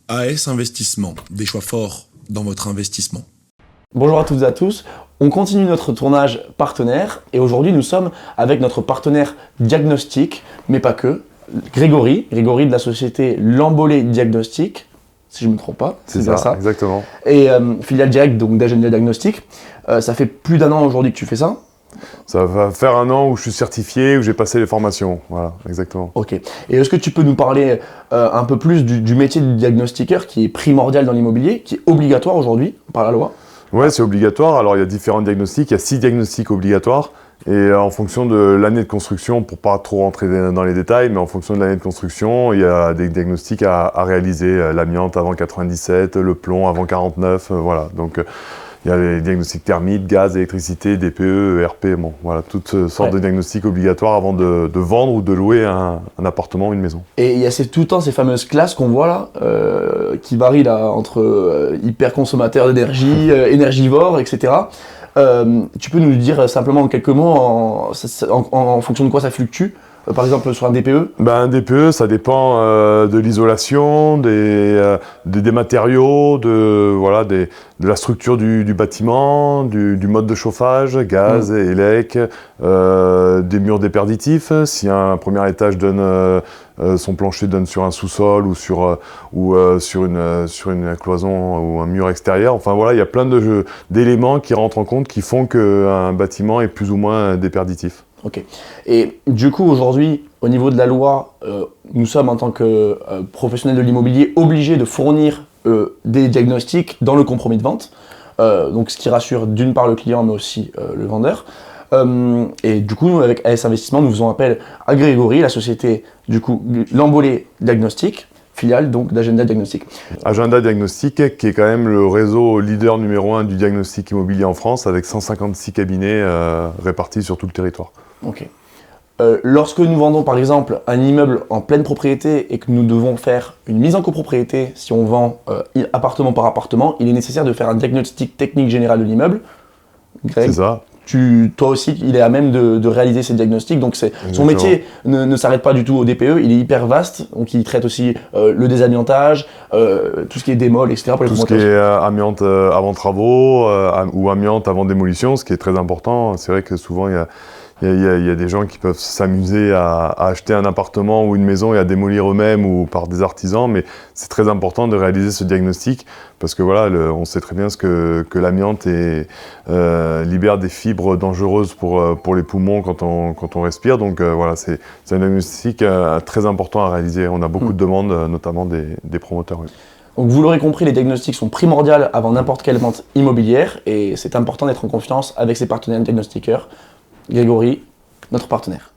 AS Investissement, des choix forts dans votre investissement. Bonjour à toutes et à tous, on continue notre tournage partenaire et aujourd'hui nous sommes avec notre partenaire diagnostic, mais pas que, Grégory de la société Lambolé Diagnostic, si je ne me trompe pas, c'est ça, exactement. Et filiale directe donc d'Agenda Diagnostic. Ça fait plus d'1 an aujourd'hui que tu fais ça. Ça va faire 1 an où je suis certifié, où j'ai passé les formations, voilà, exactement. Ok. Et est-ce que tu peux nous parler un peu plus du métier du diagnostiqueur qui est primordial dans l'immobilier, qui est obligatoire aujourd'hui par la loi? Ouais, c'est obligatoire. Alors il y a différents diagnostics, il y a 6 diagnostics obligatoires. Et en fonction de l'année de construction, pour pas trop rentrer dans les détails, mais en fonction de l'année de construction, il y a des diagnostics à réaliser. L'amiante avant 97, le plomb avant 49, voilà. Donc il y a les diagnostics thermiques, gaz, électricité, DPE, ERP, bon, voilà, toutes sortes de diagnostics obligatoires avant de vendre ou de louer un appartement ou une maison. Et il y a tout le temps ces fameuses classes qu'on voit là, qui varient là, entre hyper consommateur d'énergie, énergivore, etc. Tu peux nous dire simplement en quelques mots en fonction de quoi ça fluctue? Par exemple sur un DPE? Un DPE, ça dépend de l'isolation, des matériaux, de la structure du bâtiment, du mode de chauffage, gaz, élec, des murs déperditifs. Si un premier étage donne son plancher donne sur un sous-sol ou sur une cloison ou un mur extérieur. Enfin voilà, il y a plein d'éléments qui rentrent en compte qui font qu'un bâtiment est plus ou moins déperditif. Ok. Et du coup, aujourd'hui, au niveau de la loi, nous sommes en tant que professionnels de l'immobilier obligés de fournir des diagnostics dans le compromis de vente. Donc, ce qui rassure d'une part le client, mais aussi le vendeur. Et du coup, nous, avec AS Investissement, nous faisons appel à Grégory, la société du coup Lambolé Diagnostic, filiale donc d'Agenda Diagnostic. Agenda Diagnostic, qui est quand même le réseau leader numéro 1 du diagnostic immobilier en France, avec 156 cabinets répartis sur tout le territoire. Ok. Lorsque nous vendons par exemple un immeuble en pleine propriété et que nous devons faire une mise en copropriété, si on vend appartement par appartement, il est nécessaire de faire un diagnostic technique général de l'immeuble. C'est ça. Toi aussi, il est à même de réaliser ces diagnostics. Donc son métier ne s'arrête pas du tout au DPE, il est hyper vaste. Donc il traite aussi le désamiantage, tout ce qui est démol, etc. Pour les tout ce qui est amiante avant travaux ou amiante avant démolition, ce qui est très important. C'est vrai que souvent il y a des gens qui peuvent s'amuser à acheter un appartement ou une maison et à démolir eux-mêmes ou par des artisans, mais c'est très important de réaliser ce diagnostic parce que voilà, on sait très bien que l'amiante libère des fibres dangereuses pour les poumons quand on respire. Donc voilà, c'est un diagnostic très important à réaliser. On a beaucoup de demandes, notamment des promoteurs. Oui. Donc vous l'aurez compris, les diagnostics sont primordiaux avant n'importe quelle vente immobilière et c'est important d'être en confiance avec ses partenaires diagnostiqueurs. Grégory, notre partenaire.